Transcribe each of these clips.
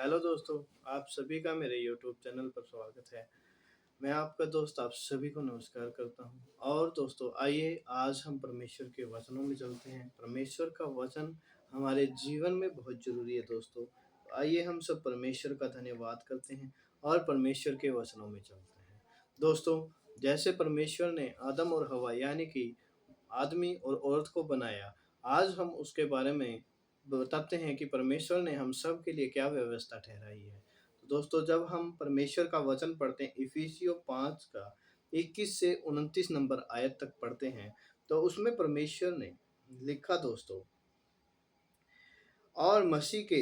Hello दोस्तों, आप सभी का मेरे यूट्यूब चैनल पर स्वागत है। मैं आपका दोस्त आप सभी को नमस्कार करता हूँ। और दोस्तों आइए आज हम परमेश्वर के वचनों में चलते हैं। परमेश्वर का वचन हमारे जीवन में बहुत ज़रूरी है दोस्तों। आइए हम सब परमेश्वर का धन्यवाद करते हैं और परमेश्वर के वचनों में चलते हैं। दोस्तों, जैसे परमेश्वर ने आदम और हवा यानी कि आदमी और औरत को बनाया, आज हम उसके बारे में बताते हैं कि परमेश्वर ने हम सब के लिए क्या व्यवस्था ठहराई है। तो दोस्तों, जब हम परमेश्वर का वचन पढ़ते हैं, इफिसियों 5 का 21 से 29 नंबर आयत तक पढ़ते हैं, तो उसमें परमेश्वर ने लिखा दोस्तों, और मसीह के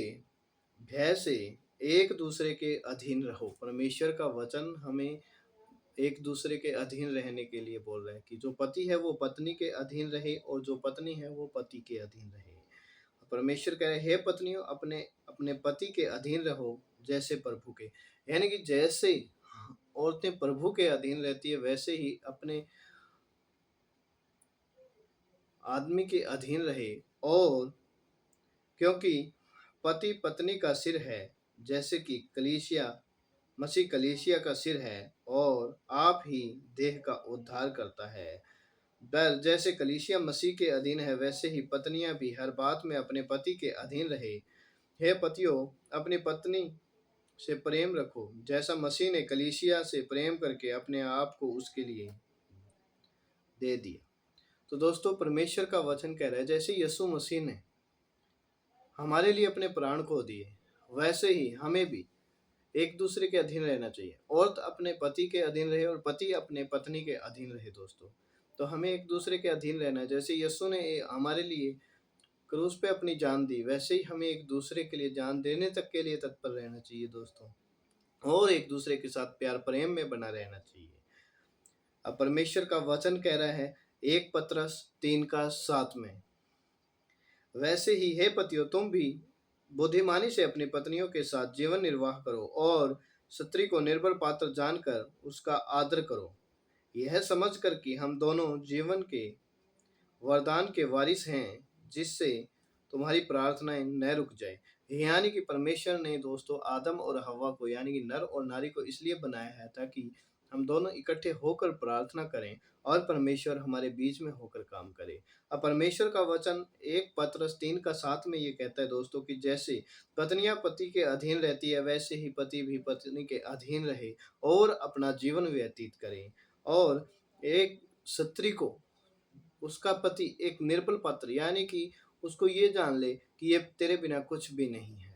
भय से एक दूसरे के अधीन रहो। परमेश्वर का वचन हमें एक दूसरे के अधीन रहने के लिए बोल रहा है कि जो पति है वो पत्नी के अधीन रहे और जो पत्नी है वो पति के अधीन रहे। परमेश्वर कह रहे हे पत्नियों, अपने अपने पति के अधीन रहो जैसे प्रभु के। यानी कि जैसे औरतें प्रभु के अधीन रहती है, वैसे ही अपने आदमी के अधीन रहे। और क्योंकि पति पत्नी का सिर है, जैसे कि कलीसिया मसीह कलीसिया का सिर है, और आप ही देह का उद्धार करता है। जैसे कलीसिया मसीह के अधीन है, वैसे ही पत्नियां भी हर बात में अपने पति के अधीन रहे। हे पतियों, अपनी पत्नी से प्रेम रखो, जैसा मसीह ने कलीसिया से प्रेम करके अपने आप को उसके लिए दे दिया। तो दोस्तों, परमेश्वर का वचन कह रहा है जैसे यीशु मसीह ने हमारे लिए अपने प्राण को दिए, वैसे ही हमें भी एक दूसरे के अधीन रहना चाहिए। औरत अपने पति के अधीन रहे और पति अपने पत्नी के अधीन रहे दोस्तों। तो हमें एक दूसरे के अधीन रहना है। जैसे यीशु ने हमारे लिए क्रूस पे अपनी जान दी, वैसे ही हमें एक दूसरे के लिए जान देने तक के लिए तत्पर रहना चाहिए दोस्तों। और एक दूसरे के साथ प्यार प्रेम में बना रहना चाहिए। अब परमेश्वर का वचन कह रहा है 1 पतरस 3 का 7 में, वैसे ही हे पतियों, तुम भी बुद्धिमानी से अपनी पत्नियों के साथ जीवन निर्वाह करो और स्त्री को निर्बल पात्र जानकर उसका आदर करो, यह समझकर कि हम दोनों जीवन के वरदान के वारिस हैं, जिससे तुम्हारी प्रार्थनाएं न रुक जाए। यानी कि परमेश्वर ने दोस्तों आदम और हवा को यानी कि नर और नारी को इसलिए बनाया है ताकि हम दोनों इकट्ठे होकर प्रार्थना करें और परमेश्वर हमारे बीच में होकर काम करे। अब परमेश्वर का वचन 1 पतरस 3 का 7 में ये कहता है दोस्तों कि जैसे पत्नियां पति के अधीन रहती है, वैसे ही पति भी पत्नी के अधीन रहे और अपना जीवन व्यतीत करें। और एक स्त्री को उसका पति एक निर्बल पात्र यानी कि उसको ये जान ले कि ये तेरे बिना कुछ भी नहीं है।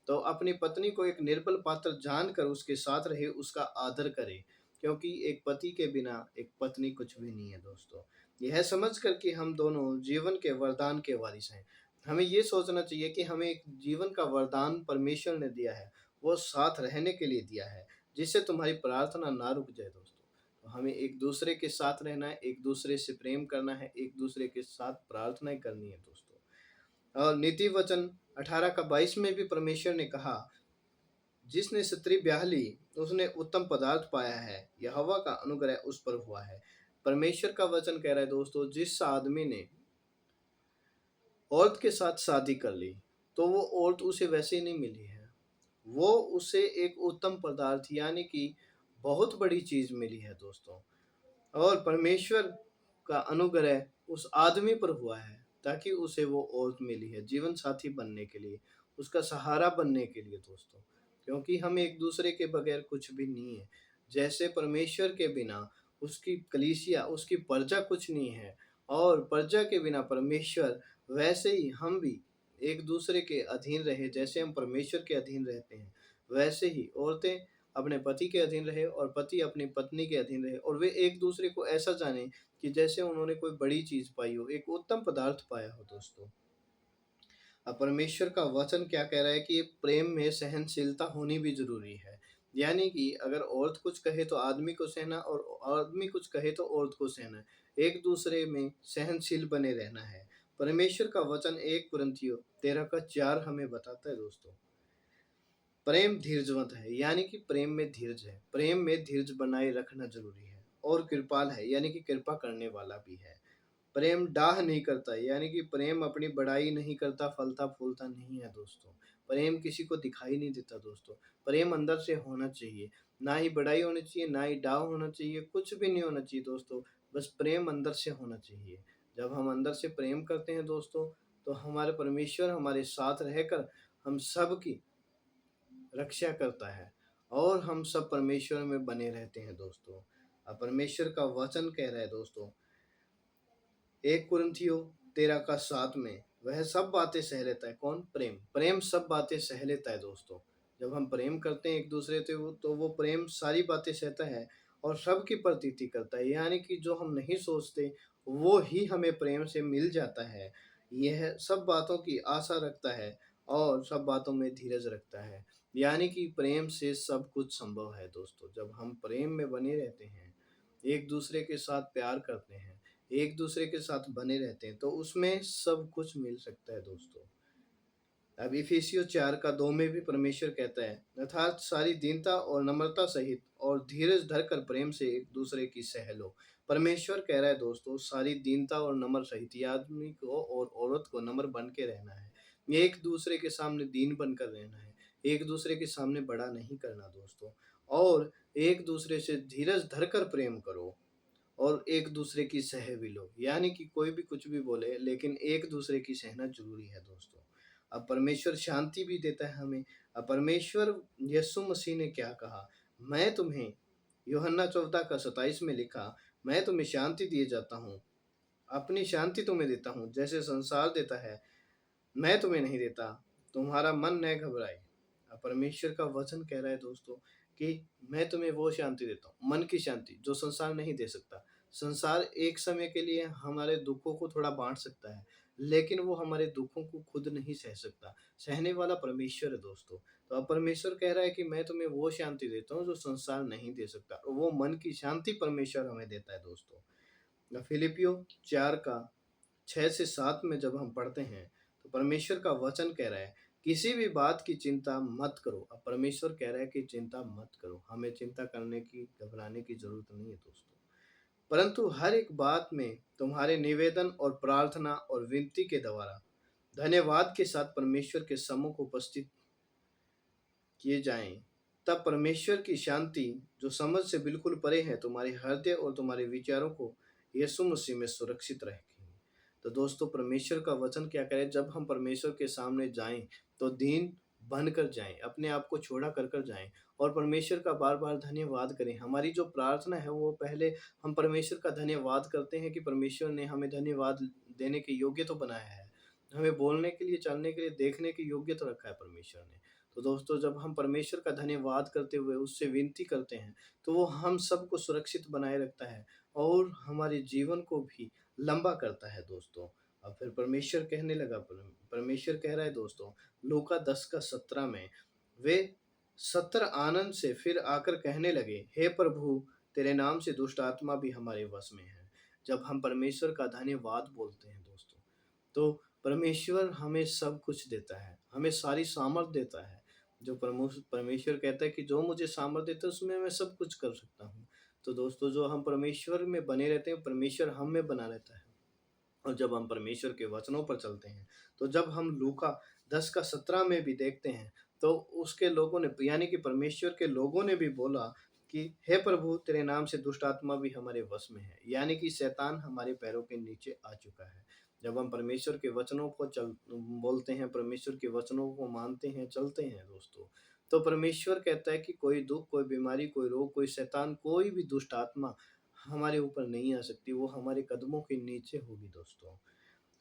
तो अपनी पत्नी को एक निर्बल पात्र जानकर उसके साथ रहे, उसका आदर करे, क्योंकि एक पति के बिना एक पत्नी कुछ भी नहीं है दोस्तों। यह समझ कर कि हम दोनों जीवन के वरदान के वारिस हैं। हमें ये सोचना चाहिए कि हमें एक जीवन का वरदान परमेश्वर ने दिया है, वो साथ रहने के लिए दिया है, जिससे तुम्हारी प्रार्थना ना रुक जाए दोस्तों। तो हमें एक दूसरे के साथ रहना है, एक दूसरे से प्रेम करना है, एक दूसरे के साथ प्रार्थनाएं करनी है दोस्तों। और नीति वचन 18 का 22 में भी परमेश्वर ने कहा, जिसने स्त्री ब्याह ली उसने उत्तम पदार्थ पाया है, यहोवा का अनुग्रह उस पर हुआ है। परमेश्वर का वचन कह रहा है दोस्तों, जिस आदमी ने औरत के साथ शादी कर ली, तो वो औरत उसे वैसे ही नहीं मिली है, वो उसे एक उत्तम पदार्थ यानी कि बहुत बड़ी चीज मिली है दोस्तों। और परमेश्वर का अनुग्रह उस आदमी पर हुआ है ताकि उसे वो औरत मिली है जीवन साथी बनने के लिए, उसका सहारा बनने के लिए दोस्तों। क्योंकि हम एक दूसरे के बगैर कुछ भी नहीं है। जैसे परमेश्वर के बिना उसकी कलीसिया उसकी प्रजा कुछ नहीं है, और प्रजा के बिना परमेश्वर, वैसे ही हम भी एक दूसरे के अधीन रहे। जैसे हम परमेश्वर के अधीन रहते हैं, वैसे ही औरतें अपने पति के अधीन रहे और पति अपनी पत्नी के अधीन रहे, और वे एक दूसरे को ऐसा जाने कि जैसे उन्होंने कोई बड़ी चीज पाई हो, एक उत्तम पदार्थ पाया हो दोस्तों। अब परमेश्वर का वचन क्या कह रहा है कि प्रेम में सहनशीलता होनी भी जरूरी है। यानी कि अगर औरत कुछ कहे तो आदमी को सहना, और आदमी कुछ कहे तो औरत को सहना। एक दूसरे में सहनशील बने रहना है। परमेश्वर का वचन 1 कुरिन्थियों 13 का 4 हमें बताता है दोस्तों, प्रेम धीरजवंत है, यानी कि प्रेम में धीरज है, प्रेम में धीरज बनाए रखना जरूरी है। और कृपाल है, यानी कि कृपा करने वाला भी है। प्रेम डाह नहीं करता, यानी कि प्रेम अपनी बड़ाई नहीं करता, फलता-फूलता नहीं है दोस्तों। प्रेम किसी को दिखाई नहीं देता दोस्तों। प्रेम अंदर से होना चाहिए, ना ही बड़ाई होनी चाहिए, ना ही डाह होना चाहिए, कुछ भी नहीं होना चाहिए दोस्तों, बस प्रेम अंदर से होना चाहिए। जब हम अंदर से प्रेम करते हैं दोस्तों, तो हमारे परमेश्वर हमारे साथ रहकर हम सबकी रक्षा करता है और हम सब परमेश्वर में बने रहते हैं दोस्तों। परमेश्वर का वचन कह रहा है दोस्तों, 1 कुरिन्थियों 13 का 7 में, वह सब बातें सह लेता है। कौन? प्रेम। प्रेम सब बातें सह लेता है दोस्तों। जब हम प्रेम करते हैं एक दूसरे से, वो तो वो प्रेम सारी बातें सहता है और सबकी प्रतीति करता है, यानी कि जो हम नहीं सोचते वो ही हमें प्रेम से मिल जाता है। यह सब बातों की आशा रखता है और सब बातों में धीरज रखता है, यानी कि प्रेम से सब कुछ संभव है दोस्तों। जब हम प्रेम में बने रहते हैं, एक दूसरे के साथ प्यार करते हैं, एक दूसरे के साथ बने रहते हैं, तो उसमें सब कुछ मिल सकता है दोस्तों। अब इफिसियों 4 का 2 में भी परमेश्वर कहता है, अर्थात सारी दीनता और नम्रता सहित और धीरज धरकर प्रेम से एक दूसरे की सह लो। परमेश्वर कह रहा है दोस्तों, सारी दीनता और नम्र सहित, ये आदमी को और औरत को नम्र बन के रहना है। ये एक दूसरे के सामने दीन बनकर रहना है, एक दूसरे के सामने बड़ा नहीं करना दोस्तों, और एक दूसरे से धीरज धरकर प्रेम करो और एक दूसरे की सह भी लो, यानी कि कोई भी कुछ भी बोले लेकिन एक दूसरे की सहना जरूरी है दोस्तों। अब परमेश्वर शांति भी देता है हमें। अब परमेश्वर यीशु मसीह ने क्या कहा, मैं तुम्हें, यूहन्ना 14 का 27 में लिखा, मैं तुम्हें शांति दिए जाता हूँ, अपनी शांति तुम्हें देता हूँ, जैसे संसार देता है मैं तुम्हें नहीं देता, तुम्हारा मन न घबराए। अब परमेश्वर का वचन कह रहा है दोस्तों कि मैं तुम्हें वो शांति देता हूँ, मन की शांति जो संसार नहीं दे सकता। संसार एक समय के लिए हमारे दुखों को थोड़ा बांट सकता है, लेकिन वो हमारे दुखों को खुद नहीं सह सकता। सहने वाला परमेश्वर है दोस्तों। तो अब परमेश्वर कह रहा है कि मैं तुम्हें वो शांति देता हूँ जो संसार नहीं दे सकता, और वो मन की शांति परमेश्वर हमें देता है दोस्तों। फिलिपियो 4 का 6 से 7 में जब हम पढ़ते हैं, तो परमेश्वर का वचन कह रहा है, किसी भी बात की चिंता मत करो। अब परमेश्वर कह रहा है कि चिंता मत करो, हमें चिंता करने की, घबराने की जरूरत नहीं है दोस्तों, परंतु हर एक बात में तुम्हारे निवेदन और प्रार्थना और विनती के द्वारा धन्यवाद के साथ परमेश्वर के सम्मुख उपस्थित किए जाएं। तब परमेश्वर की शांति, जो समझ से बिल्कुल परे है, तुम्हारे हृदय और तुम्हारे विचारों को यीशु मसीह में सुरक्षित रखेगी। तो दोस्तों, परमेश्वर का वचन क्या करे, जब हम परमेश्वर के सामने जाएं तो दीन बनकर जाएं, अपने आप को छोड़ा कर कर जाएं और परमेश्वर का बार बार धन्यवाद करें। हमारी जो प्रार्थना है वो पहले हम परमेश्वर का धन्यवाद करते हैं कि परमेश्वर ने हमें धन्यवाद देने के योग्य तो बनाया है, हमें बोलने के लिए, चलने के लिए, देखने के योग्य तो रखा है परमेश्वर ने। तो दोस्तों, जब हम परमेश्वर का धन्यवाद करते हुए उससे विनती करते हैं, तो वो हम सबको सुरक्षित बनाए रखता है और हमारे जीवन को भी लंबा करता है दोस्तों। और फिर परमेश्वर कहने लगा, परमेश्वर कह रहा है दोस्तों, लूका 10 का 17 में, वे 70 आनंद से फिर आकर कहने लगे, हे प्रभु, तेरे नाम से दुष्ट आत्मा भी हमारे वश में है। जब हम परमेश्वर का धन्यवाद बोलते हैं दोस्तों, तो परमेश्वर हमें सब कुछ देता है, हमें सारी सामर्थ देता है। जो परमेश्वर कहता है कि जो मुझे सामर्थ देता है उसमें मैं सब कुछ कर सकता हूँ। तो दोस्तों, जो हम परमेश्वर में बने रहते हैं, परमेश्वर हम में बना रहता है। और जब हम परमेश्वर के वचनों पर चलते हैं, तो जब हम लूका 10 का 17 में भी देखते हैं, तो उसके लोगों ने, यानी कि परमेश्वर के लोगों ने भी बोला कि हे प्रभु, तेरे नाम से दुष्ट आत्मा भी हमारे वश में है, यानी कि शैतान हमारे पैरों के नीचे आ चुका है। जब हम परमेश्वर के वचनों को बोलते हैं, परमेश्वर के वचनों को मानते हैं, चलते हैं दोस्तों, तो परमेश्वर कहता है कि कोई दुख, कोई बीमारी, कोई रोग, कोई शैतान, कोई भी दुष्ट आत्मा हमारे ऊपर नहीं आ सकती, वो हमारे कदमों के नीचे होगी दोस्तों।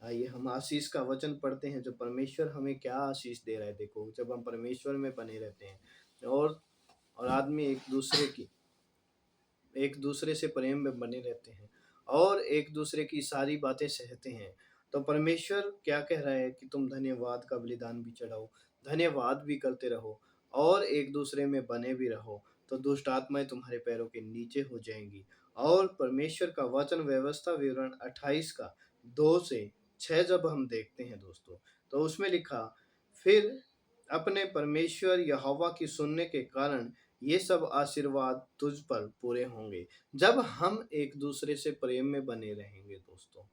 आइए हम आशीष का वचन पढ़ते हैं, जो परमेश्वर हमें क्या आशीष दे रहा है। देखो, जब हम परमेश्वर में बने रहते हैं और आदमी एक दूसरे से प्रेम में बने रहते हैं और एक दूसरे की सारी बातें सहते हैं, तो परमेश्वर क्या कह रहा है कि तुम धन्यवाद का बलिदान भी चढ़ाओ, धन्यवाद भी करते रहो और एक दूसरे में बने भी रहो, तो दुष्ट आत्माएं तुम्हारे पैरों के नीचे हो जाएंगी। और परमेश्वर का वचन, व्यवस्था विवरण 28 का 2 से 6 जब हम देखते हैं दोस्तों, तो उसमें लिखा, फिर अपने परमेश्वर यहोवा की सुनने के कारण ये सब आशीर्वाद तुझ पर पूरे होंगे। जब हम एक दूसरे से प्रेम में बने रहेंगे दोस्तों,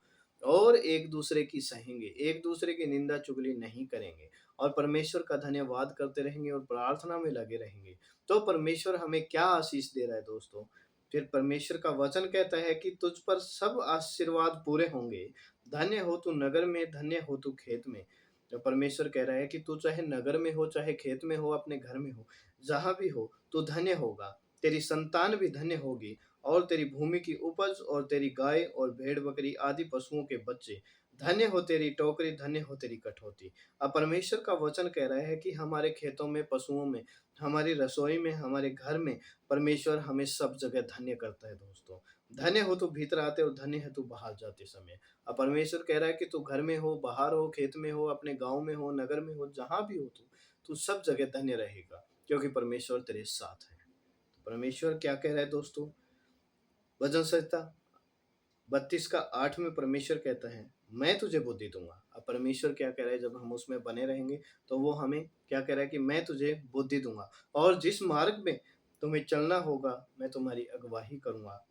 और एक दूसरे की सहेंगे, एक दूसरे की निंदा चुगली नहीं करेंगे और परमेश्वर का धन्यवाद करते रहेंगे और प्रार्थना में लगे रहेंगे, तो परमेश्वर हमें क्या आशीष दे रहा है दोस्तों? फिर परमेश्वर का वचन कहता है कि तुझ पर सब आशीर्वाद पूरे होंगे। धन्य हो तू नगर में, धन्य हो तू खेत में। तो परमेश्वर कह रहा है कि तू चाहे नगर में हो, चाहे खेत में हो, अपने घर में हो, जहाँ भी हो, तू धन्य होगा। तेरी संतान भी धन्य होगी और तेरी भूमि की उपज और तेरी गाय और भेड़-बकरी आदि पशुओं के बच्चे। धन्य हो तेरी टोकरी, धन्य हो तेरी कठौती। अब परमेश्वर का वचन कह रहा है कि हमारे खेतों में, पशुओं में, हमारी रसोई में, हमारे घर में परमेश्वर हमें सब जगह धन्य करता है दोस्तों। धन्य हो तू भीतर आते और धन्य है तू बाहर जाते समय। अब परमेश्वर कह रहा है कि तू घर में हो, बाहर हो, खेत में हो, अपने गाँव में हो, नगर में हो, जहाँ भी हो तू सब जगह धन्य रहेगा, क्योंकि परमेश्वर तेरे साथ है। परमेश्वर क्या कह रहा है दोस्तों? भजन संहिता 32 का 8 में परमेश्वर कहता है, मैं तुझे बुद्धि दूँगा। अब परमेश्वर क्या कह रहा है, जब हम उसमें बने रहेंगे, तो वो हमें क्या कह रहा है कि मैं तुझे बुद्धि दूँगा और जिस मार्ग में तुम्हें चलना होगा, मैं तुम्हारी अगुवाही करूँगा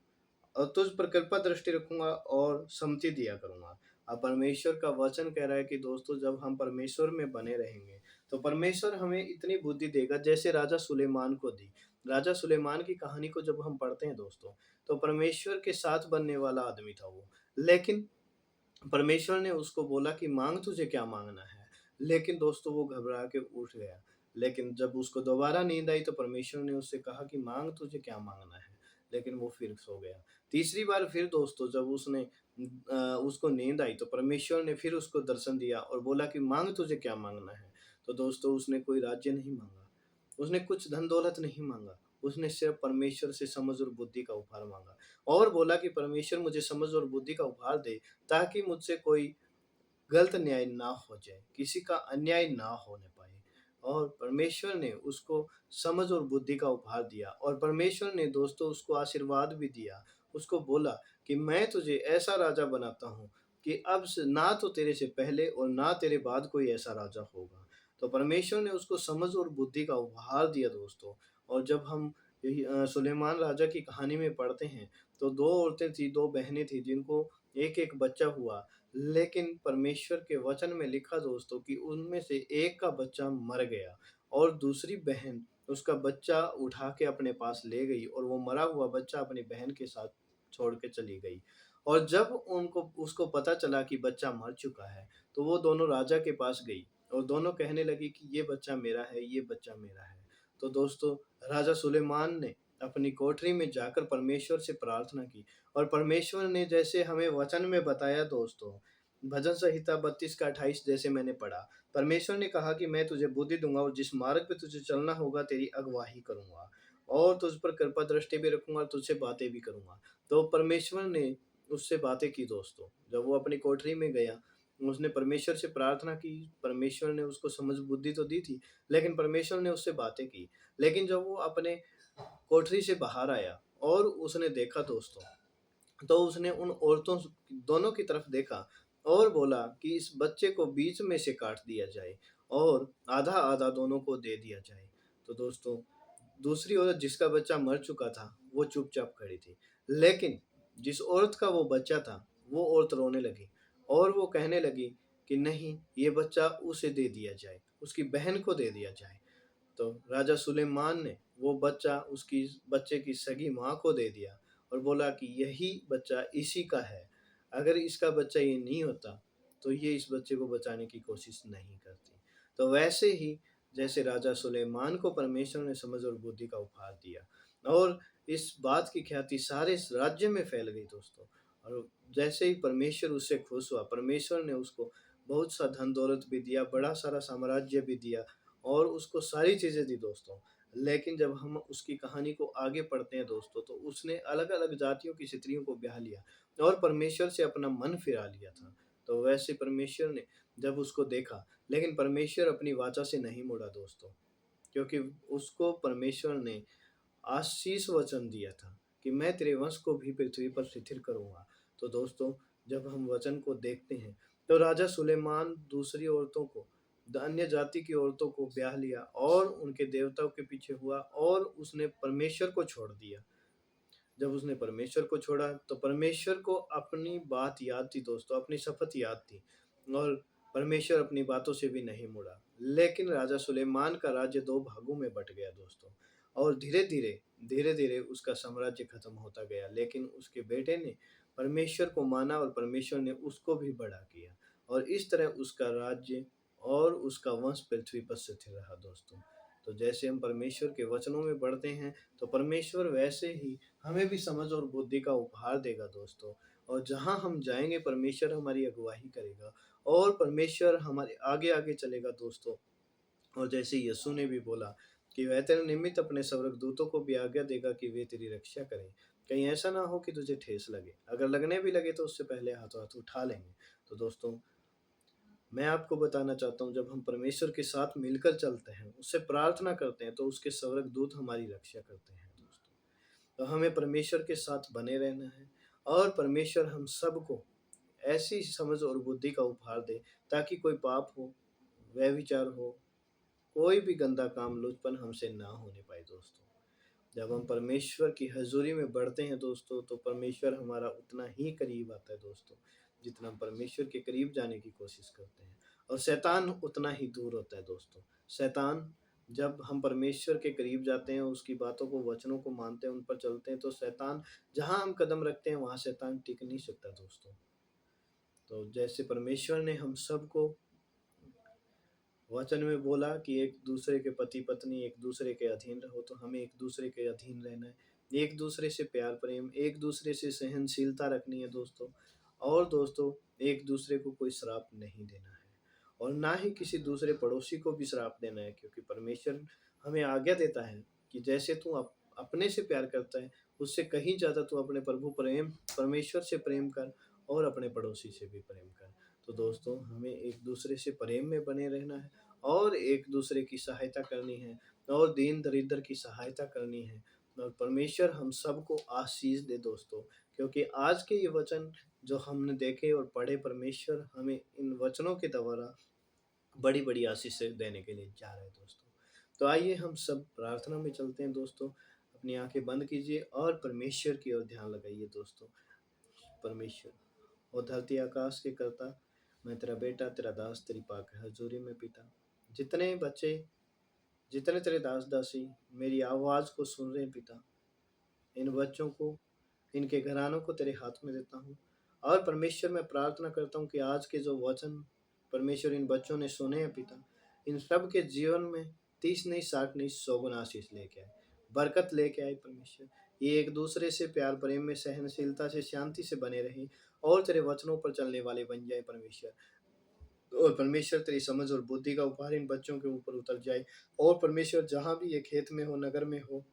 और तुझ पर कृपा दृष्टि रखूँगा और सम्मति दिया करूँगा। अब परमेश्वर का वचन कह रहा है कि दोस्तों, जब हम परमेश्वर में बने रहेंगे, तो परमेश्वर हमें इतनी बुद्धि देगा जैसे राजा सुलेमान को दी। राजा सुलेमान की कहानी को जब हम पढ़ते हैं दोस्तों, तो परमेश्वर के साथ बनने वाला आदमी था वो। लेकिन परमेश्वर ने उसको बोला कि माँग तुझे क्या माँगना है? लेकिन दोस्तों वो घबरा के उठ गया। लेकिन जब उसको दोबारा नींद आई तो परमेश्वर ने उससे कहा कि माँग तुझे क्या माँगना है? लेकिन वो फिर सो गया। तीसरी बार फिर दोस्तों जब उसको नींद आई तो परमेश्वर ने फिर उसको दर्शन दिया और बोला कि माँग तुझे क्या माँगना है? तो दोस्तों उसने कोई राज्य नहीं माँगा, उसने कुछ धन-दौलत नहीं माँगा, उसने सिर्फ़ परमेश्वर से समझ और बुद्धि का उपहार माँगा और बोला कि परमेश्वर मुझे समझ और बुद्धि का उपहार दे ताकि मुझसे कोई गलत न्याय ना हो जाए, किसी का अन्याय ना होने पाए। और परमेश्वर ने उसको समझ और बुद्धि का उपहार दिया और परमेश्वर ने दोस्तों उसको आशीर्वाद भी दिया। उसको बोला कि मैं तुझे ऐसा राजा बनाता हूँ कि अब से ना तो तेरे से पहले और ना तेरे बाद कोई ऐसा राजा होगा। तो परमेश्वर ने उसको समझ और बुद्धि का उपहार दिया दोस्तों। और जब हम सुलेमान राजा की कहानी में पढ़ते हैं, तो 2 औरतें थी, 2 बहनें थी जिनको एक-एक बच्चा हुआ। लेकिन परमेश्वर के वचन में लिखा दोस्तों कि उनमें से एक का बच्चा मर गया और दूसरी बहन उसका बच्चा उठा के अपने पास ले गई और वो मरा हुआ बच्चा अपनी बहन के साथ छोड़ के चली गई। और जब उनको उसको पता चला कि बच्चा मर चुका है, तो वो दोनों राजा के पास गई और दोनों कहने लगी कि ये बच्चा मेरा है, ये बच्चा मेरा है। तो दोस्तों राजा सुलेमान ने अपनी कोठरी में जाकर परमेश्वर से प्रार्थना की और परमेश्वर ने जैसे हमें वचन में बताया दोस्तों, भजन संहिता 32 का 28 जैसे मैंने पढ़ा, परमेश्वर ने कहा कि मैं तुझे बुद्धि दूँगा और जिस मार्ग पे तुझे चलना होगा तेरी अगुवाही करूँगा और तुझ पर कृपा दृष्टि भी रखूँगा और तुझसे बातें भी करूँगा। तो परमेश्वर ने उससे बातें की दोस्तों, जब वो अपनी कोठरी में गया, उसने परमेश्वर से प्रार्थना की, परमेश्वर ने उसको समझ बुद्धि तो दी थी, लेकिन परमेश्वर ने उससे बातें की। लेकिन जब वो अपने कोठरी से बाहर आया और उसने देखा दोस्तों, तो उसने उन औरतों दोनों की तरफ देखा और बोला कि इस बच्चे को बीच में से काट दिया जाए और आधा-आधा दोनों को दे दिया जाए। तो दोस्तों, दूसरी औरत जिसका बच्चा मर चुका था, वो चुपचाप खड़ी थी। लेकिन जिस औरत का वो बच्चा था, वो औरत रोने लगी और वो कहने लगी कि नहीं, ये बच्चा उसे दे दिया जाए, उसकी बहन को दे दिया जाए। तो राजा सुलेमान ने वो बच्चा उसकी बच्चे की सगी माँ को दे दिया और बोला कि यही बच्चा इसी का है। अगर इसका बच्चा ये नहीं होता, तो ये इस बच्चे को बचाने की कोशिश नहीं करती। तो वैसे ही जैसे राजा सुलेमान को परमेश्वर ने समझ और बुद्धि का उपहार दिया और इस बात की ख्याति सारे इस राज्य में फैल गई दोस्तों। और जैसे ही परमेश्वर उससे खुश हुआ, परमेश्वर ने उसको बहुत सा धन दौलत भी दिया, बड़ा सारा साम्राज्य भी दिया और उसको सारी चीज़ें दी दोस्तों। लेकिन जब हम उसकी कहानी को आगे पढ़ते हैं दोस्तों, तो उसने अलग-अलग जातियों की स्त्रियों को ब्याह लिया और परमेश्वर से अपना मन फिरा लिया था। तो वैसे परमेश्वर ने जब उसको देखा, लेकिन परमेश्वर अपनी वाचा से नहीं मुड़ा दोस्तों, क्योंकि उसको परमेश्वर ने आशीष वचन दिया था कि मैं तेरे वंश को भी पृथ्वी पर स्थिर करूँगा। तो दोस्तों, जब हम वचन को देखते हैं, तो राजा सुलेमान दूसरी औरतों को, अन्य जाति की औरतों को ब्याह लिया और उनके देवताओं के पीछे हुआ और उसने परमेश्वर को छोड़ दिया। जब उसने परमेश्वर को छोड़ा तो परमेश्वर को अपनी बात याद थी दोस्तों, अपनी शपथ याद थी और परमेश्वर अपनी बातों से भी नहीं मुड़ा। लेकिन राजा सुलेमान का राज्य 2 भागों में बँट गया दोस्तों और धीरे-धीरे उसका साम्राज्य खत्म होता गया। लेकिन उसके बेटे ने परमेश्वर को माना और परमेश्वर ने उसको भी बड़ा किया और इस तरह उसका राज्य और उसका वंश पृथ्वी पर स्थिर रहा दोस्तों। तो जैसे हम परमेश्वर के वचनों में बढ़ते हैं, तो परमेश्वर वैसे ही हमें भी समझ और बुद्धि का उपहार देगा दोस्तों। और जहाँ हम जाएँगे परमेश्वर हमारी अगुवाई करेगा और परमेश्वर हमारे आगे-आगे चलेगा दोस्तों। और जैसे यीशु ने भी बोला कि वह तेरे निमित्त अपने स्वर्गदूतों को भी आज्ञा देगा कि वे तेरी रक्षा करें। कहीं ऐसा ना हो कि तुझे ठेस लगे। अगर लगने भी लगे तो उससे पहले हाथों-हाथ उठा लेंगे। तो दोस्तों, मैं आपको बताना चाहता हूँ जब हम परमेश्वर के साथ मिलकर चलते हैं, उससे प्रार्थना करते हैं तो उसके स्वर्गदूत हमारी रक्षा करते हैं दोस्तों। तो हमें परमेश्वर के साथ बने रहना है और परमेश्वर हम सबको ऐसी समझ और बुद्धि का उपहार दे ताकि कोई पाप हो, व्यभिचार हो, कोई भी गंदा काम, लुचपन हमसे ना होने पाए दोस्तों। जब हम परमेश्वर की हज़ूरी में बढ़ते हैं दोस्तों, तो परमेश्वर हमारा उतना ही करीब आता है दोस्तों, जितना हम परमेश्वर के करीब जाने की कोशिश करते हैं और शैतान उतना ही दूर होता है दोस्तों। शैतान जब हम परमेश्वर के करीब जाते हैं, उसकी बातों को, वचनों को मानते हैं, उन पर चलते हैं, तो शैतान जहाँ हम कदम रखते हैं, वहाँ शैतान टिक नहीं सकता दोस्तों। तो जैसे परमेश्वर ने हम सबको वचन में बोला कि एक दूसरे के पति पत्नी एक दूसरे के अधीन रहो, तो हमें एक दूसरे के अधीन रहना है। एक दूसरे से प्यार प्रेम, एक दूसरे से सहनशीलता रखनी है दोस्तों। और दोस्तों, एक दूसरे को कोई श्राप नहीं देना है और ना ही किसी दूसरे पड़ोसी को भी श्राप देना है, क्योंकि परमेश्वर हमें आज्ञा देता है कि जैसे तू अपने से प्यार करता है, उससे कहीं ज़्यादा तू अपने प्रभु प्रेम परमेश्वर से प्रेम कर और अपने पड़ोसी से भी प्रेम कर। तो दोस्तों, हमें एक दूसरे से प्रेम में बने रहना है और एक दूसरे की सहायता करनी है और दीन दरिद्र की सहायता करनी है और परमेश्वर हम सबको आशीष दे दोस्तों। क्योंकि आज के ये वचन जो हमने देखे और पढ़े, परमेश्वर हमें इन वचनों के द्वारा बड़ी-बड़ी आशीषें देने के लिए जा रहे हैं दोस्तों। तो आइए हम सब प्रार्थना में चलते हैं दोस्तों। अपनी आँखें बंद कीजिए और परमेश्वर की ओर ध्यान लगाइए दोस्तों। परमेश्वर और धरती आकाश के कर्ता, मैं तेरा बेटा, तेरा दास तेरी पाक हज़ूरी में पिता। जितने बच्चे, जितने तेरे दास-दासी मेरी आवाज़ को सुन रहे हैं पिता, इन बच्चों को, इनके घरानों को तेरे हाथ में देता हूँ। और परमेश्वर, मैं प्रार्थना करता हूँ कि आज के जो वचन परमेश्वर इन बच्चों ने सुने हैं पिता, इन सब के जीवन में 30 नहीं, 60 नहीं, 100 गुना आशीष लेके आए, बरकत लेके आए परमेश्वर। ये एक दूसरे से प्यार प्रेम में, सहनशीलता से, शांति से बने रहें और तेरे वचनों पर चलने वाले बन जाए परमेश्वर। और परमेश्वर, तेरी समझ और बुद्धि का उपहार इन बच्चों के ऊपर उतर जाए और परमेश्वर, जहाँ भी ये खेत में हो, नगर में हो,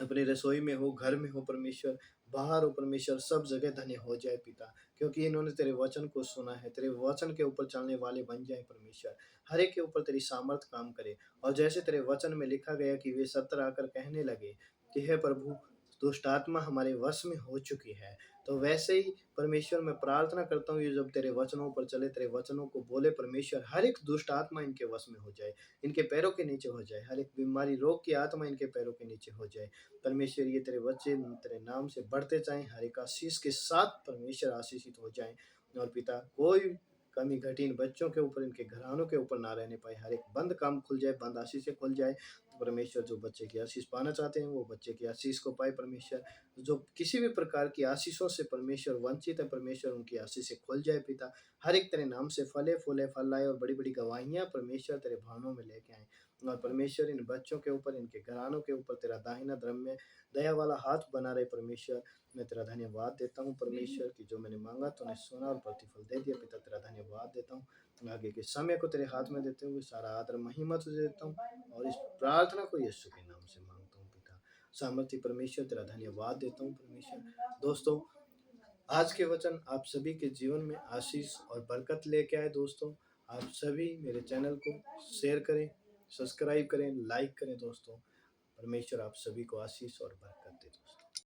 अपनी रसोई में हो, घर में हो परमेश्वर, बाहर हो परमेश्वर, सब जगह धन्य हो जाए पिता। क्योंकि इन्होंने तेरे वचन को सुना है, तेरे वचन के ऊपर चलने वाले बन जाए परमेश्वर। हर एक के ऊपर तेरी सामर्थ काम करे और जैसे तेरे वचन में लिखा गया कि वे सत्र आकर कहने लगे कि हे प्रभु, दुष्ट आत्मा हमारे वश में हो चुकी है। तो वैसे ही परमेश्वर, मैं प्रार्थना करता हूँ, ये जब तेरे वचनों पर चले, तेरे वचनों को बोले परमेश्वर, हर एक दुष्ट आत्मा इनके वश में हो जाए, इनके पैरों के नीचे हो जाए, हर एक बीमारी, रोग की आत्मा इनके पैरों के नीचे हो जाए परमेश्वर। ये तेरे बच्चे तेरे नाम से बढ़ते जाएँ, हर एक आशीष के साथ परमेश्वर आशीषित हो जाएँ और पिता, कोई कमी घटी इन बच्चों के ऊपर, इनके घरानों के ऊपर ना रहने पाए। हर एक बंद काम खुल जाए, बंद आशीषें खुल जाए। तो परमेश्वर, जो बच्चे की आशीष पाना चाहते हैं, वो बच्चे की आशीष को पाए परमेश्वर। जो किसी भी प्रकार की आशीषों से परमेश्वर वंचित है, परमेश्वर उनकी आशीषें खुल जाए पिता। हर एक तेरे नाम से फले, फूले, फल लाए और बड़ी-बड़ी गवाहियाँ परमेश्वर तेरे भवनों में लेके आएँ। और परमेश्वर, इन बच्चों के ऊपर, इनके घरानों के ऊपर तेरा दाहिना द्रव्य दया वाला हाथ बना रहे परमेश्वर। मैं तेरा धन्यवाद देता हूँ परमेश्वर कि जो मैंने मांगा तूने सुना और प्रतिफल दे दिया पिता। तेरा धन्यवाद देता हूँ। आगे के समय को तेरे हाथ में देते हुए सारा आदर महिमा तुझे देता हूँ और इस प्रार्थना को यीशु के नाम से मांगता हूँ पिता। सामर्थी परमेश्वर, तेरा धन्यवाद देता हूँ परमेश्वर। दोस्तों, आज के वचन आप सभी के जीवन में आशीष और बरकत लेके आए दोस्तों। आप सभी मेरे चैनल को शेयर करें, सब्सक्राइब करें, लाइक करें दोस्तों। परमेश्वर आप सभी को आशीष और बरकत दे।